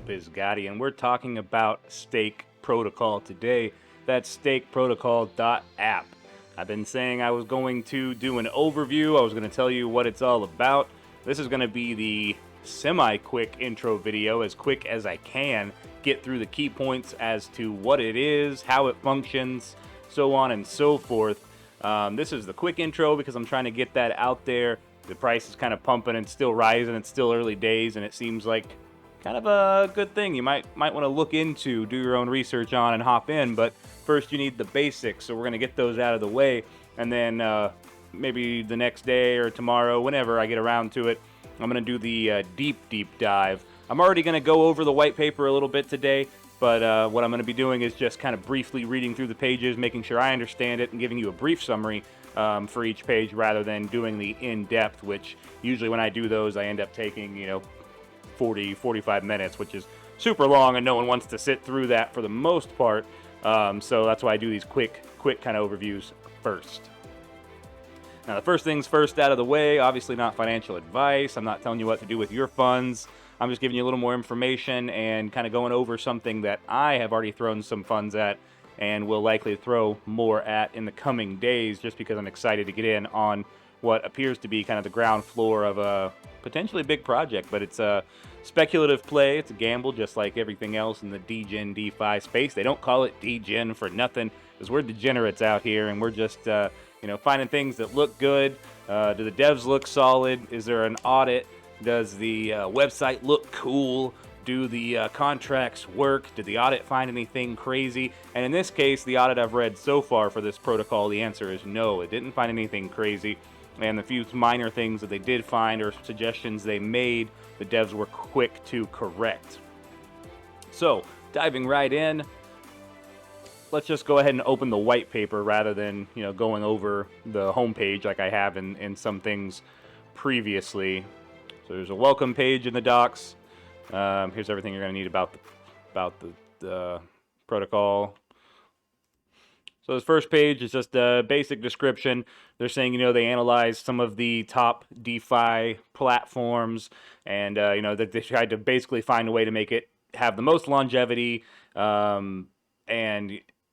Pizgatti, and we're talking about Stake Protocol today. That's stakeprotocol.app. I've been saying I was going to do an overview. I was going to tell you what it's all about. This is going to be the semi-quick intro video, as quick as I can, get through the key points as to what it is, how it functions, so on and so forth. This is the quick intro because I'm trying to get that out there. The price is kind of pumping and still rising. It's still early days, and it seems like kind of a good thing you might want to look into, do your own research on, and hop in. But first, you need the basics, so we're going to get those out of the way, and then maybe the next day or tomorrow, whenever I get around to it, I'm going to do the deep dive. I'm already going to go over the white paper a little bit today, but what I'm going to be doing is just kind of briefly reading through the pages, making sure I understand it, and giving you a brief summary for each page rather than doing the in-depth, which usually when I do those, I end up taking, 40, 45 minutes, which is super long, and no one wants to sit through that for the most part. So that's why I do these quick kind of overviews first. Now, the first things first out of the way, obviously not financial advice. I'm not telling you what to do with your funds. I'm just giving you a little more information and kind of going over something that I have already thrown some funds at and will likely throw more at in the coming days, just because I'm excited to get in on what appears to be kind of the ground floor of a potentially big project. But it's a speculative play. It's a gamble, just like everything else in the degen DeFi space. They don't call it degen for nothing, because we're degenerates out here, and we're just finding things that look good. Do the devs look solid? Is there an audit? Does the website look cool? Do the contracts work? Did the audit find anything crazy? And in this case, the audit I've read so far for this protocol, the answer is no. It didn't find anything crazy. And the few minor things that they did find or suggestions they made, the devs were quick to correct. So, diving right in, let's just go ahead and open the white paper rather than going over the homepage like I have in some things previously. So there's a welcome page in the docs. Here's everything you're going to need about the protocol. So this first page is just a basic description. They're saying, they analyzed some of the top DeFi platforms, and that they tried to basically find a way to make it have the most longevity, and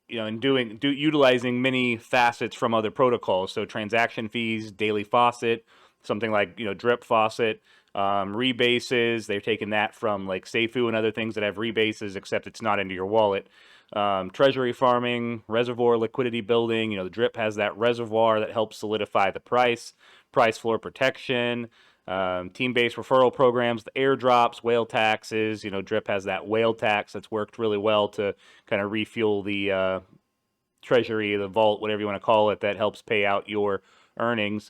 utilizing many facets from other protocols. So transaction fees, daily faucet, something like drip faucet. Rebases, they've taken that from like Seifu and other things that have rebases, except it's not into your wallet. Treasury farming, reservoir liquidity building. The drip has that reservoir that helps solidify the price floor protection. Team-based referral programs, the airdrops, whale taxes. Drip has that whale tax that's worked really well to kind of refuel the treasury, the vault, whatever you want to call it, that helps pay out your earnings.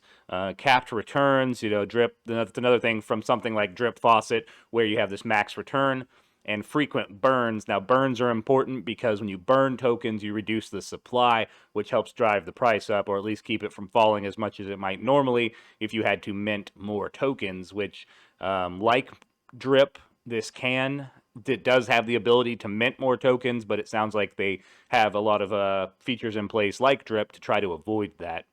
Capped returns, drip, that's another thing from something like drip faucet, where you have this max return. And frequent burns. Now, burns are important because when you burn tokens, you reduce the supply, which helps drive the price up, or at least keep it from falling as much as it might normally if you had to mint more tokens, which, like drip, it does have the ability to mint more tokens, but it sounds like they have a lot of features in place like drip to try to avoid that.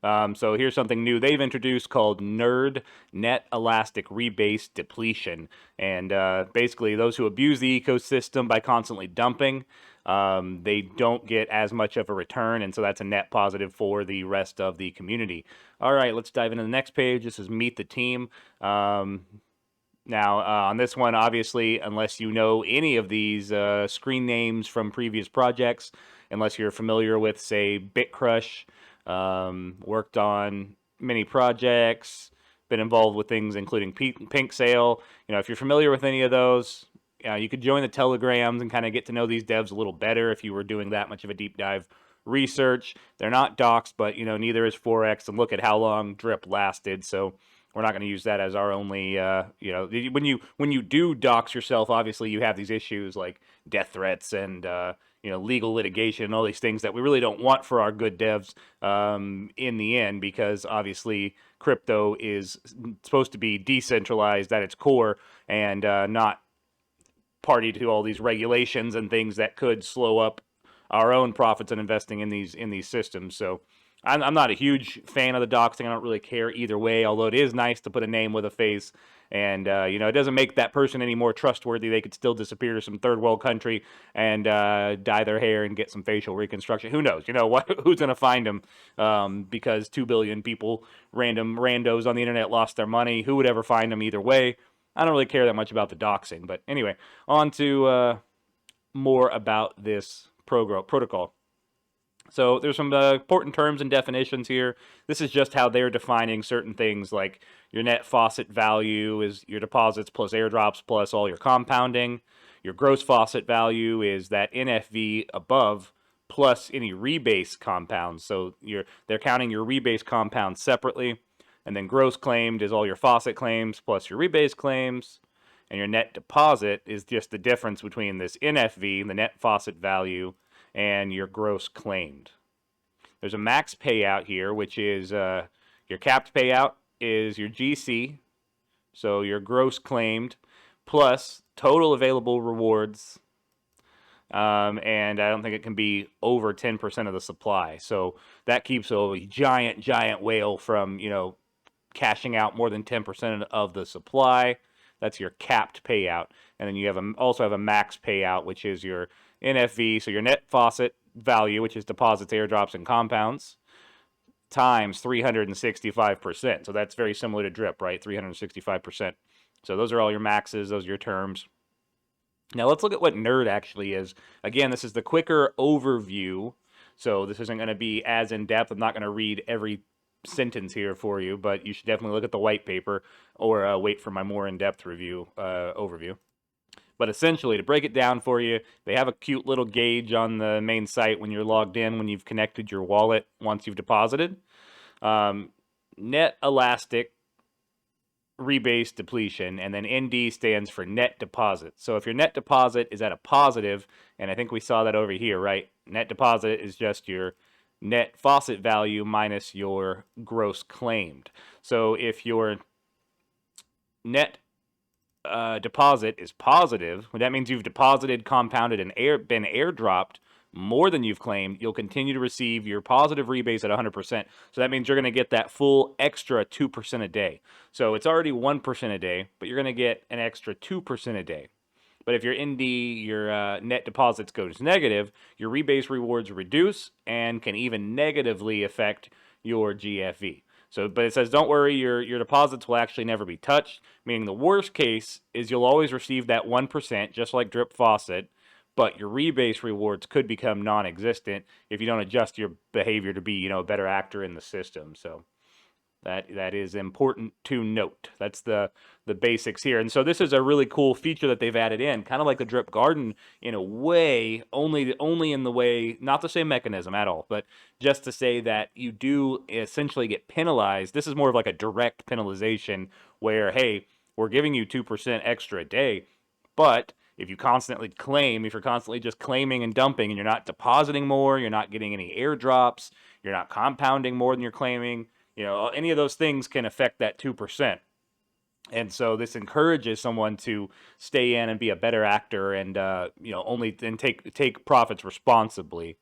So here's something new they've introduced called NERD, Net Elastic Rebase Depletion. And basically, those who abuse the ecosystem by constantly dumping, they don't get as much of a return, and so that's a net positive for the rest of the community. All right, let's dive into the next page. This is Meet the Team. Now, on this one, obviously, unless you know any of these screen names from previous projects, unless you're familiar with, say, BitCrush, worked on many projects, been involved with things including Pink Sale. If you're familiar with any of those, you could join the Telegrams and kind of get to know these devs a little better if you were doing that much of a deep dive research. They're not doxed, but neither is Forex, and look at how long drip lasted. So we're not going to use that as our only, when you do dox yourself, obviously you have these issues like death threats and legal litigation and all these things that we really don't want for our good devs in the end, because obviously crypto is supposed to be decentralized at its core and not party to all these regulations and things that could slow up our own profits and investing in these systems. So I'm not a huge fan of the doxing. I don't really care either way, although it is nice to put a name with a face. And, it doesn't make that person any more trustworthy. They could still disappear to some third world country and dye their hair and get some facial reconstruction. Who knows? Who's going to find them? Because 2 billion people, random randos on the internet, lost their money. Who would ever find them either way? I don't really care that much about the doxing. But anyway, on to more about this protocol. So there's some important terms and definitions here. This is just how they're defining certain things, like your net faucet value is your deposits plus airdrops plus all your compounding. Your gross faucet value is that NFV above plus any rebase compounds. So they're counting your rebase compounds separately. And then gross claimed is all your faucet claims plus your rebase claims. And your net deposit is just the difference between this NFV, the net faucet value, and your gross claimed. There's a max payout here, which is your capped payout is your GC, so your gross claimed, plus total available rewards, and I don't think it can be over 10% of the supply. So that keeps a giant whale from, cashing out more than 10% of the supply. That's your capped payout. And then you also have a max payout, which is your NFV, so your net faucet value, which is deposits, airdrops, and compounds, times 365%. So that's very similar to drip, right? 365%. So those are all your maxes. Those are your terms. Now let's look at what nerd actually is. Again, this is the quicker overview. So this isn't going to be as in-depth. I'm not going to read every sentence here for you, but you should definitely look at the white paper or wait for my more in-depth review overview. But essentially, to break it down for you, they have a cute little gauge on the main site when you're logged in, when you've connected your wallet once you've deposited. Net elastic rebase depletion, and then ND stands for net deposit. So if your net deposit is at a positive, and I think we saw that over here, right? Net deposit is just your net faucet value minus your gross claimed. So if your net deposit is positive, that means you've deposited, compounded, and been airdropped more than you've claimed, you'll continue to receive your positive rebase at 100%. So that means you're going to get that full extra 2% a day. So it's already 1% a day, but you're going to get an extra 2% a day. But if your ND, your net deposits goes negative, your rebase rewards reduce and can even negatively affect your GFV. So, but it says, don't worry, your deposits will actually never be touched, meaning the worst case is you'll always receive that 1%, just like drip faucet, but your rebase rewards could become non-existent if you don't adjust your behavior to be, a better actor in the system. So that is important to note. That's the basics here. And so this is a really cool feature that they've added in, kind of like the drip garden in a way, only in the way, not the same mechanism at all, but just to say that you do essentially get penalized. This is more of like a direct penalization where, hey, we're giving you 2% extra a day, but if you constantly claim, if you're constantly just claiming and dumping and you're not depositing more, you're not getting any airdrops, you're not compounding more than you're claiming, any of those things can affect that 2%. And so this encourages someone to stay in and be a better actor and, only and take profits responsibly.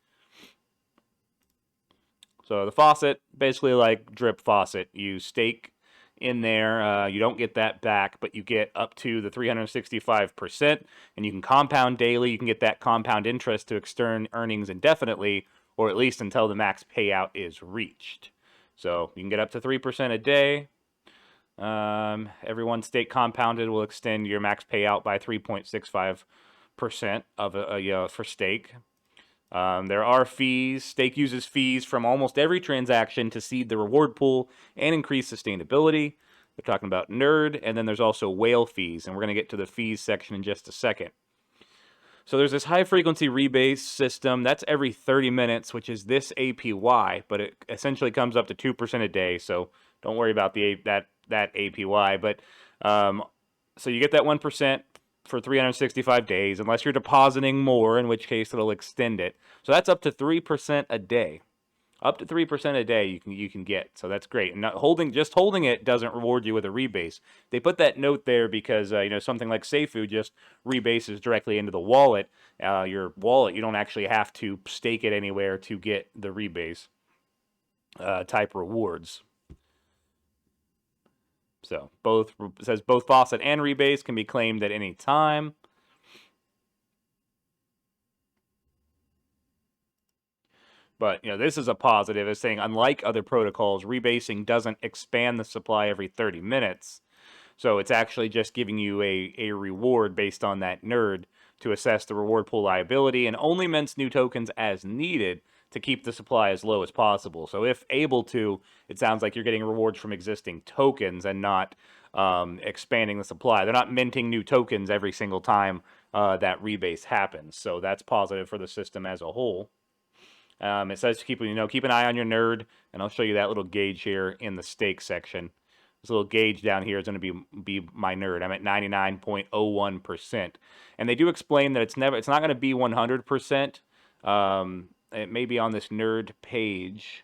So the faucet, basically like drip faucet, you stake in there. You don't get that back, but you get up to the 365%, and you can compound daily. You can get that compound interest to extend earnings indefinitely, or at least until the max payout is reached. So you can get up to 3% a day. Every one stake compounded will extend your max payout by 3.65% for stake. There are fees. Stake uses fees from almost every transaction to seed the reward pool and increase sustainability. They're talking about nerd, and then there's also whale fees, and we're going to get to the fees section in just a second. So there's this high-frequency rebase system. That's every 30 minutes, which is this APY, but it essentially comes up to 2% a day, so don't worry about that APY. But so you get that 1% for 365 days, unless you're depositing more, in which case it'll extend it. So that's up to 3% a day. Up to 3% a day you can get. So that's great. And holding it doesn't reward you with a rebase. They put that note there because something like Seifu just rebases directly into the wallet. Your wallet, you don't actually have to stake it anywhere to get the rebase. type rewards. So both, it says both faucet and rebase can be claimed at any time. But this is a positive. It's saying unlike other protocols, rebasing doesn't expand the supply every 30 minutes. So it's actually just giving you a reward based on that nerd to assess the reward pool liability and only mints new tokens as needed to keep the supply as low as possible. So if able to, it sounds like you're getting rewards from existing tokens and not expanding the supply. They're not minting new tokens every single time that rebase happens. So that's positive for the system as a whole. It says to keep an eye on your nerd, and I'll show you that little gauge here in the stake section. This little gauge down here is going to be my nerd. I'm at 99.01%, and they do explain that it's not going to be 100%. It may be on this nerd page.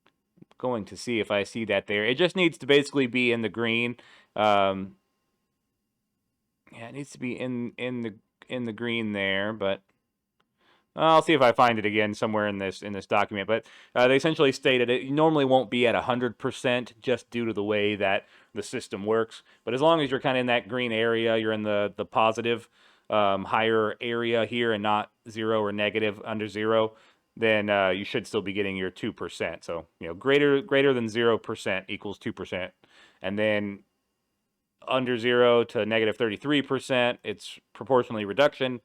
I'm going to see if I see that there. It just needs to basically be in the green. Yeah, it needs to be in the green there, but I'll see if I find it again somewhere in this document. But they essentially stated it normally won't be at 100% just due to the way that the system works. But as long as you're kind of in that green area, you're in the positive higher area here and not 0 or negative under 0, then you should still be getting your 2%. So greater than 0% equals 2%, and then under 0 to negative 33%, it's proportionally reduction.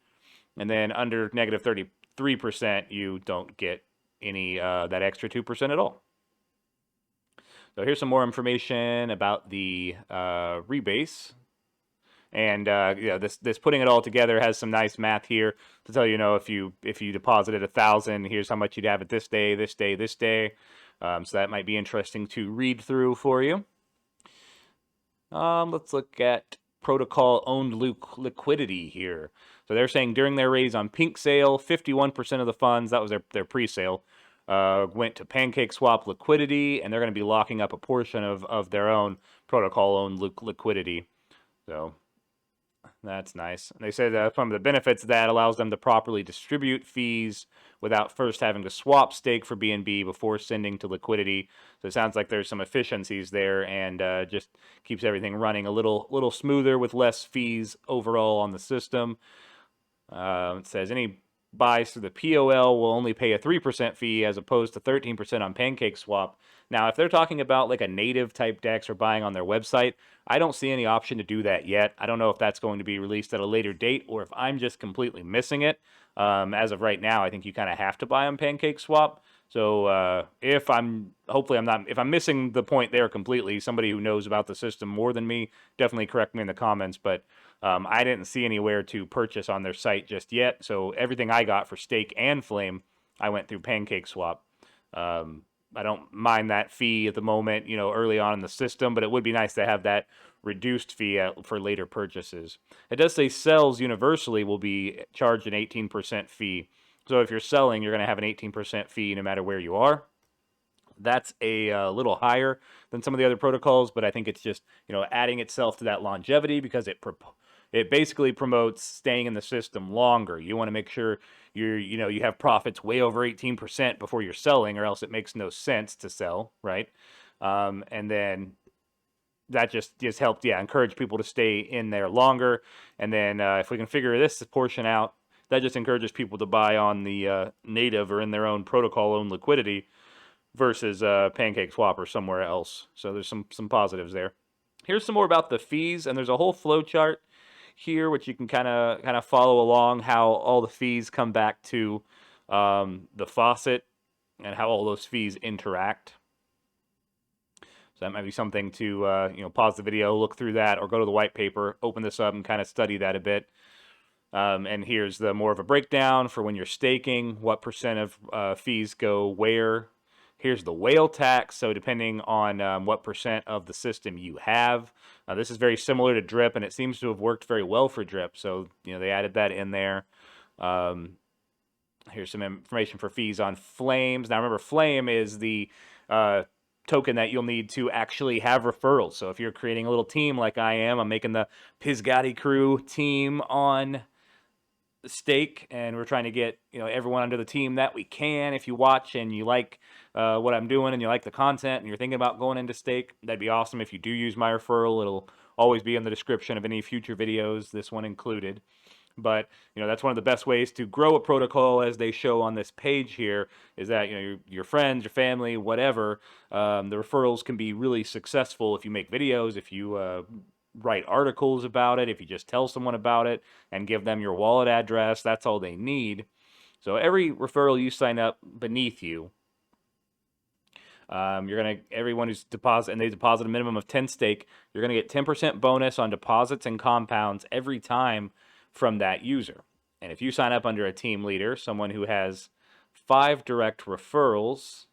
And then under negative 33%, you don't get any that extra 2% at all. So here's some more information about the rebase. And this putting it all together has some nice math here to tell if you deposited 1,000, here's how much you'd have it this day, this day, this day. So that might be interesting to read through for you. Let's look at protocol-owned liquidity here. So they're saying during their raise on Pink Sale, 51% of the funds, that was their pre-sale, went to PancakeSwap liquidity, and they're going to be locking up a portion of their own protocol-owned liquidity. So that's nice. And they said that some of the benefits of that allows them to properly distribute fees without first having to swap stake for BNB before sending to liquidity. So it sounds like there's some efficiencies there, and just keeps everything running a little smoother with less fees overall on the system. It says any buys through the POL will only pay a 3% fee as opposed to 13% on PancakeSwap. Now, if they're talking about like a native type DEX or buying on their website, I don't see any option to do that yet. I don't know if that's going to be released at a later date or if I'm just completely missing it. As of right now, I think you kind of have to buy on PancakeSwap. So if I'm missing the point there completely, somebody who knows about the system more than me, definitely correct me in the comments. But I didn't see anywhere to purchase on their site just yet. So everything I got for stake and flame, I went through PancakeSwap. I don't mind that fee at the moment, early on in the system, but it would be nice to have that reduced fee for later purchases. It does say sells universally will be charged an 18% fee. So if you're selling, you're going to have an 18% fee no matter where you are. That's a little higher than some of the other protocols, but I think it's just adding itself to that longevity because it basically promotes staying in the system longer. You want to make sure you have profits way over 18% before you're selling, or else it makes no sense to sell, right? And then that just helped, encourage people to stay in there longer. And then if we can figure this portion out, that just encourages people to buy on the native or in their own protocol-owned liquidity versus PancakeSwap or somewhere else. So there's some positives there. Here's some more about the fees, and there's a whole flow chart here which you can kind of follow along how all the fees come back to the faucet and how all those fees interact. So that might be something to pause the video, look through that, or go to the white paper, open this up, and kind of study that a bit. And here's the more of a breakdown for when you're staking, what percent of fees go where. Here's the whale tax, so depending on what percent of the system you have. This is very similar to Drip, and it seems to have worked very well for Drip, so they added that in there. Here's some information for fees on Flames. Now remember, Flame is the token that you'll need to actually have referrals. So if you're creating a little team like I am, I'm making the Pizgatti crew team on stake, and we're trying to get everyone under the team that we can. If you watch and you like what I'm doing and you like the content and you're thinking about going into stake, that'd be awesome. If you do use my referral, it'll always be in the description of any future videos, this one included. But that's one of the best ways to grow a protocol, as they show on this page here, is that your friends, your family, whatever, the referrals can be really successful if you make videos, if you write articles about it, if you just tell someone about it and give them your wallet address. That's all they need. So every referral you sign up beneath you, everyone who's and they deposit a minimum of 10 stake, you're gonna get 10% bonus on deposits and compounds every time from that user. And if you sign up under a team leader, someone who has 5 direct referrals,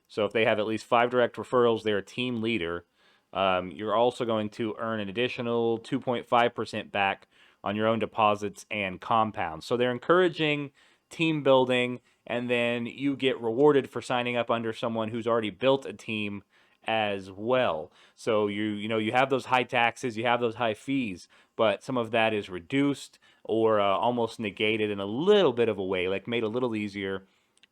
so if they have at least 5 direct referrals, they're a team leader. You're also going to earn an additional 2.5% back on your own deposits and compounds. So they're encouraging team building, and then you get rewarded for signing up under someone who's already built a team as well. So you have those high taxes, you have those high fees, but some of that is reduced or almost negated in a little bit of a way, like made a little easier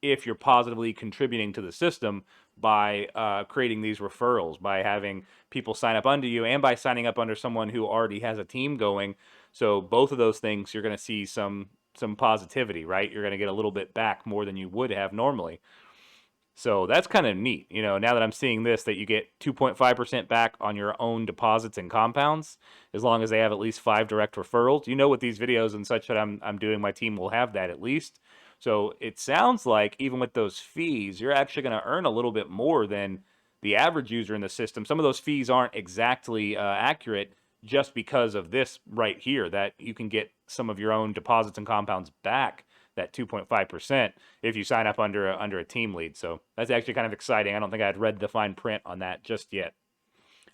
if you're positively contributing to the system by creating these referrals, by having people sign up under you, and by signing up under someone who already has a team going. So both of those things, you're going to see some positivity, right? You're going to get a little bit back more than you would have normally. So that's kind of neat, now that I'm seeing this, that you get 2.5% back on your own deposits and compounds, as long as they have at least 5 direct referrals. With these videos and such that I'm doing, my team will have that at least. So it sounds like even with those fees, you're actually going to earn a little bit more than the average user in the system. Some of those fees aren't exactly accurate, just because of this right here, that you can get some of your own deposits and compounds back, that 2.5%, if you sign up under a team lead. So that's actually kind of exciting. I don't think I had read the fine print on that just yet.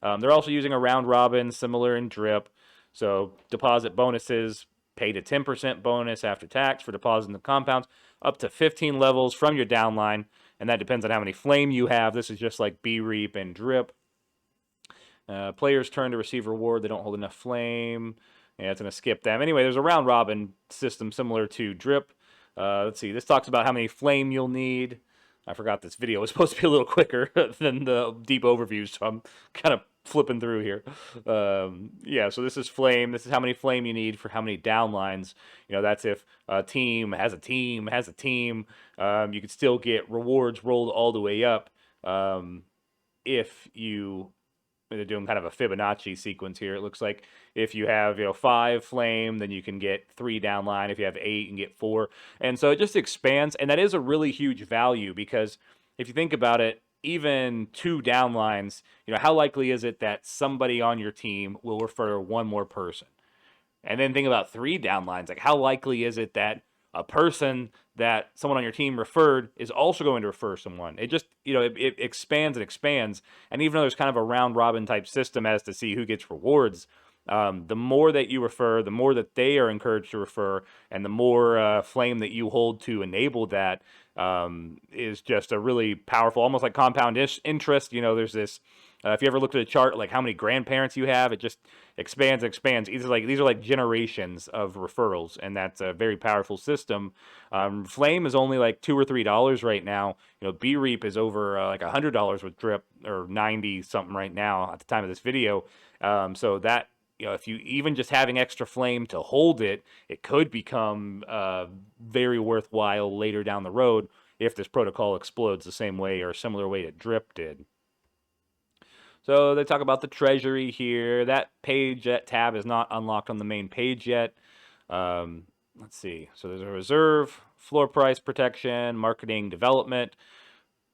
They're also using a round robin, similar in Drip. So deposit bonuses pay to 10% bonus after tax for deposits and compounds, up to 15 levels from your downline, and that depends on how many flame you have. This is just like B-Reap and Drip. Players turn to receive reward. They don't hold enough flame. Yeah, it's going to skip them. Anyway, there's a round robin system similar to Drip. Let's see. This talks about how many flame you'll need. I forgot this video was supposed to be a little quicker than the deep overview, so I'm kind of flipping through here. Yeah, so this is flame. This is how many flame you need for how many downlines. That's if a team has a team has a team. You could still get rewards rolled all the way up if you they're doing kind of a Fibonacci sequence here. It looks like if you have 5 flame, then you can get 3 downline. If you have 8, you can get 4, and so it just expands. And that is a really huge value, because if you think about it, even 2 downlines, how likely is it that somebody on your team will refer one more person? And then think about 3 downlines. Like, how likely is it that a person that someone on your team referred is also going to refer someone? It just, it expands and expands. And even though there's kind of a round robin type system as to see who gets rewards, the more that you refer, the more that they are encouraged to refer, and the more flame that you hold to enable that, is just a really powerful, almost like compound interest. There's this. If you ever looked at a chart, like how many grandparents you have, it just expands and expands. These are like generations of referrals, and that's a very powerful system. Flame is only like $2 or $3 right now. B-Reap is over like $100 with Drip, or 90 something right now at the time of this video. So that, if you even just having extra flame to hold it, it could become very worthwhile later down the road if this protocol explodes the same way or a similar way that Drip did. So they talk about the treasury here. That page, that tab is not unlocked on the main page yet. Let's see. So there's a reserve, floor price protection, marketing, development.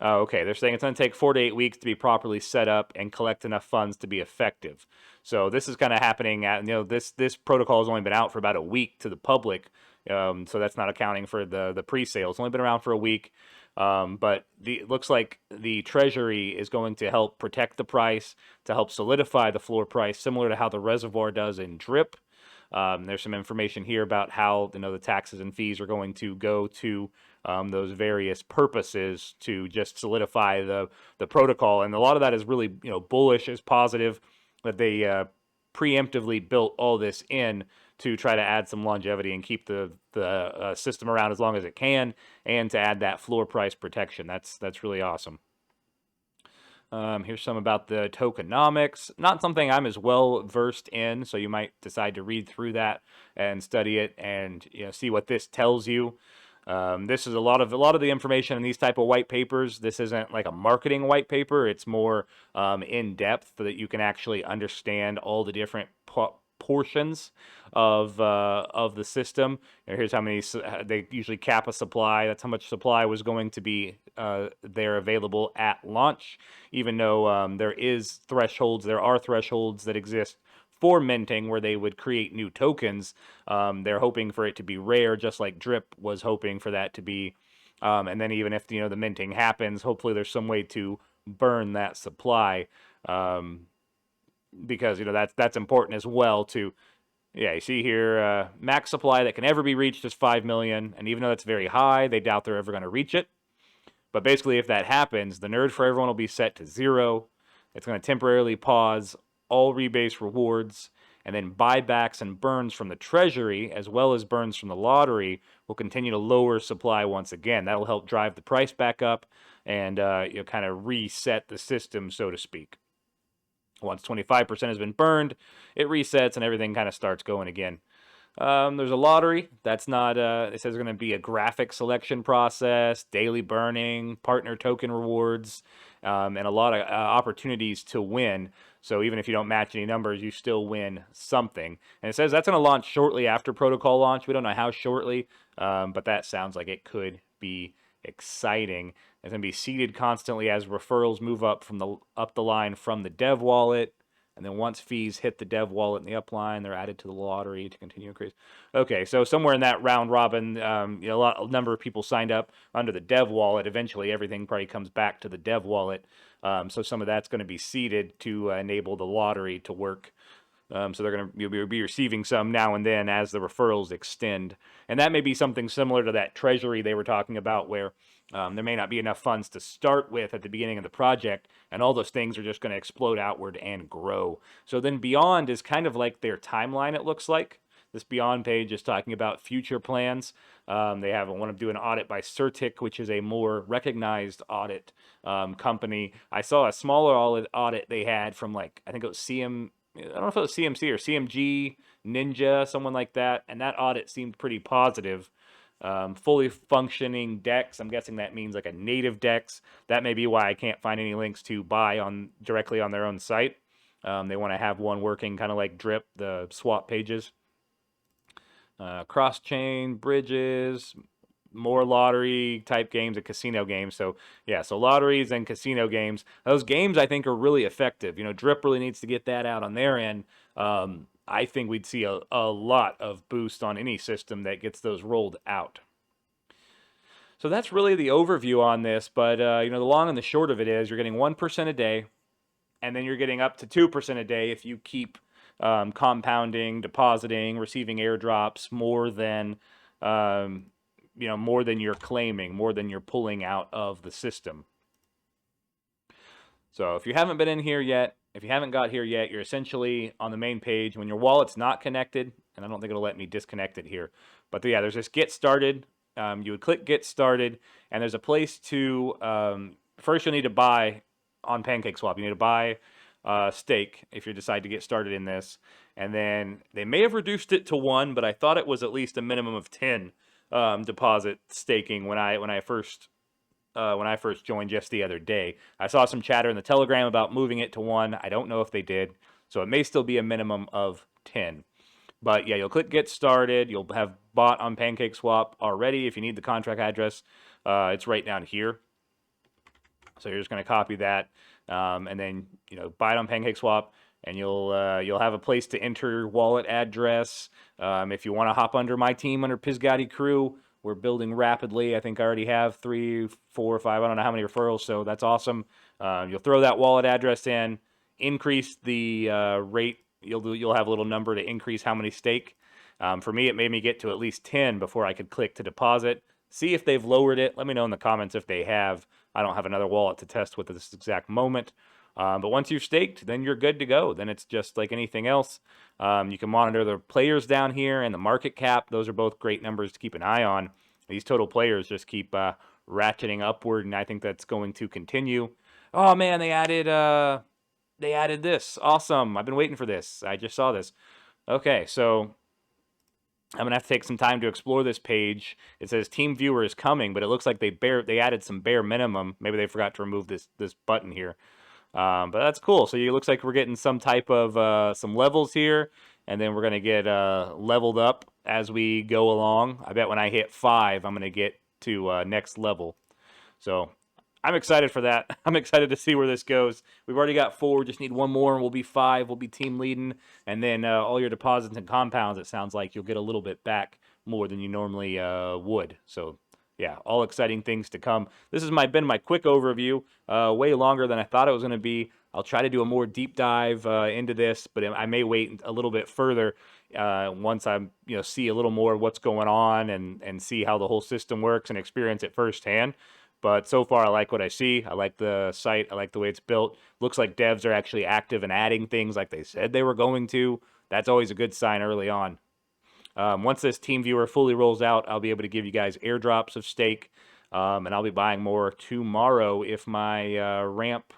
Okay, they're saying it's going to take 4 to 8 weeks to be properly set up and collect enough funds to be effective. So this is kind of happening at, this protocol has only been out for about a week to the public. So that's not accounting for the pre-sale. It's only been around for a week. But it looks like the treasury is going to help protect the price, to help solidify the floor price, similar to how the reservoir does in Drip. There's some information here about how the taxes and fees are going to go to those various purposes to just solidify the protocol, and a lot of that is really bullish, is positive, that they preemptively built all this in to try to add some longevity and keep the system around as long as it can, and to add that floor price protection. That's really awesome. Here's some about the tokenomics. Not something I'm as well versed in, so you might decide to read through that and study it and see what this tells you. This is a lot of the information in these type of white papers. This isn't like a marketing white paper. It's more in depth so that you can actually understand all the different portions of the system. Here's how many they usually cap a supply. That's how much supply was going to be there available at launch. Even though there are thresholds that exist for minting where they would create new tokens. They're hoping for it to be rare, just like Drip was hoping for that to be. And then even if the minting happens, hopefully there's some way to burn that supply. Because that's important as well to, yeah, you see here, max supply that can ever be reached is 5 million, and even though that's very high, they doubt they're ever going to reach it. But basically, if that happens, the nerd for everyone will be set to 0. It's going to temporarily pause all rebase rewards, and then buybacks and burns from the treasury, as well as burns from the lottery, will continue to lower supply once again. That'll help drive the price back up and kind of reset the system, so to speak. Once 25% has been burned, it resets and everything kind of starts going again. There's a lottery. That's not, it says there's going to be a graphic selection process, daily burning, partner token rewards, and a lot of opportunities to win. So even if you don't match any numbers, you still win something. And it says that's going to launch shortly after protocol launch. We don't know how shortly, but that sounds like it could be exciting. It's going to be seeded constantly as referrals move up the line from the dev wallet. And then once fees hit the dev wallet in the upline, they're added to the lottery to continue increase. Okay, so somewhere in that round robin, a number of people signed up under the dev wallet. Eventually, everything probably comes back to the dev wallet. So some of that's going to be seeded to enable the lottery to work. So you'll be receiving some now and then as the referrals extend. And that may be something similar to that treasury they were talking about where there may not be enough funds to start with at the beginning of the project, and all those things are just going to explode outward and grow. So then Beyond is kind of like their timeline, it looks like. This Beyond page is talking about future plans. They want to do an audit by Certic, which is a more recognized audit company. I saw a smaller audit they had from I think it was I don't know if it was CMC or CMG, Ninja, someone like that, and that audit seemed pretty positive. Fully functioning DEX, I'm guessing that means like a native DEX. That may be why I can't find any links to buy directly on their own site. They want to have one working kind of like Drip, the swap pages. Cross-chain, bridges, more lottery type games and casino games. So yeah, so lotteries and casino games. Those games I think are really effective. Drip really needs to get that out on their end. I think we'd see a lot of boost on any system that gets those rolled out. So that's really the overview on this, but the long and the short of it is you're getting 1% a day, and then you're getting up to 2% a day if you keep compounding, depositing, receiving airdrops more than you're claiming, more than you're pulling out of the system. So if you haven't been in here yet, if you haven't got here yet, you're essentially on the main page when your wallet's not connected, and I don't think it'll let me disconnect it here. But yeah, there's this Get Started. You would click Get Started, and there's a place to, first you'll need to buy on PancakeSwap. You need to buy stake if you decide to get started in this. And then they may have reduced it to 1, but I thought it was at least a minimum of 10 deposit staking when I first joined just the other day. I saw some chatter in the Telegram about moving it to 1. I don't know if they did, so it may still be a minimum of 10. But yeah, you'll click Get Started. You'll have bought on PancakeSwap already. If you need the contract address, it's right down here. So you're just going to copy that, and then buy it on PancakeSwap, and you'll have a place to enter your wallet address. If you want to hop under my team under Pizgatti Crew, we're building rapidly. I think I already have 3, 4, 5. I don't know how many referrals, so that's awesome. You'll throw that wallet address in, increase the rate. You'll have a little number to increase how many stake. For me, it made me get to at least 10 before I could click to deposit. See if they've lowered it. Let me know in the comments if they have. I don't have another wallet to test with at this exact moment. But once you've staked, then you're good to go. Then it's just like anything else. You can monitor the players down here and the market cap. Those are both great numbers to keep an eye on. These total players just keep ratcheting upward, and I think that's going to continue. Oh man, they added this. Awesome. I've been waiting for this. I just saw this. Okay, so I'm gonna have to take some time to explore this page. It says Team Viewer is coming, but it looks like they added some bare minimum. Maybe they forgot to remove this button here. But that's cool. So it looks like we're getting some type of some levels here, and then we're gonna get leveled up as we go along. I bet when I hit 5, I'm gonna get to next level. So I'm excited for that. I'm excited to see where this goes. We've already got 4. Just need one more, and we'll be 5. We'll be team leading, and then all your deposits and compounds. It sounds like you'll get a little bit back more than you normally would. So yeah, all exciting things to come. This has been my quick overview. Way longer than I thought it was going to be. I'll try to do a more deep dive into this, but I may wait a little bit further once I see a little more what's going on and see how the whole system works and experience it firsthand. But so far, I like what I see. I like the site. I like the way it's built. Looks like devs are actually active and adding things like they said they were going to. That's always a good sign early on. Once this team viewer fully rolls out, I'll be able to give you guys airdrops of stake, and I'll be buying more tomorrow if my ramp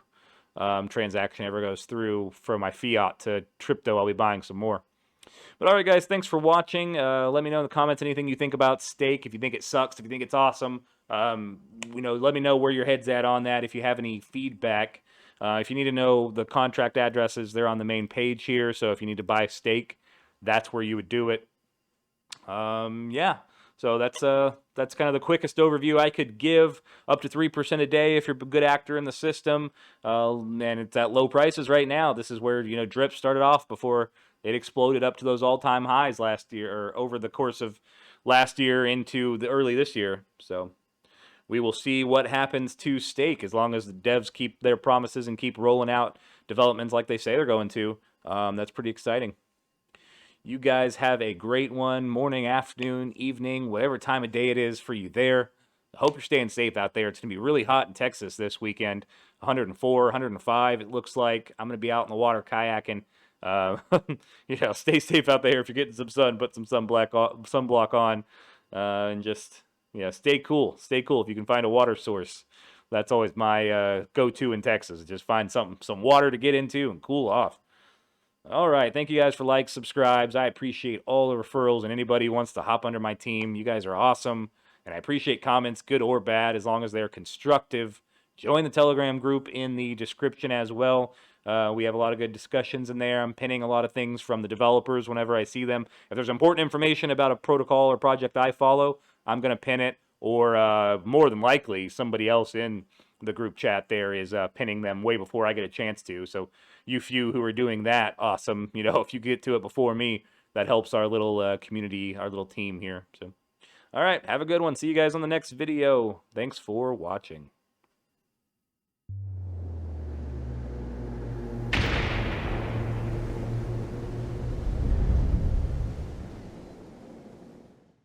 transaction ever goes through for my fiat to crypto. I'll be buying some more. But all right, guys, thanks for watching. Let me know in the comments anything you think about stake. If you think it sucks, if you think it's awesome, let me know where your head's at on that. If you have any feedback, if you need to know the contract addresses, they're on the main page here. So if you need to buy stake, that's where you would do it. Yeah. So that's kind of the quickest overview I could give. Up to 3% a day if you're a good actor in the system, and it's at low prices right now. This is where Drip started off before it exploded up to those all-time highs last year, or over the course of last year into the early this year. So we will see what happens to stake as long as the devs keep their promises and keep rolling out developments like they say they're going to. That's pretty exciting. You guys have a great one, morning, afternoon, evening, whatever time of day it is for you there. I hope you're staying safe out there. It's going to be really hot in Texas this weekend. 104, 105, it looks like. I'm going to be out in the water kayaking. Stay safe out there. If you're getting some sun, put some sunblock on, and just stay cool. Stay cool. If you can find a water source, that's always my go-to in Texas. Just find some water to get into and cool off. All right, thank you guys for likes, subscribes. I appreciate all the referrals and anybody who wants to hop under my team. You guys are awesome, and I appreciate comments, good or bad, as long as they're constructive. Join the Telegram group in the description as well. We have a lot of good discussions in there. I'm pinning a lot of things from the developers whenever I see them. If there's important information about a protocol or project I follow, I'm going to pin it, or more than likely, somebody else in the group chat there is pinning them way before I get a chance to. So you few who are doing that, awesome. If you get to it before me, that helps our little community, our little team here. So, all right, have a good one. See you guys on the next video. Thanks for watching.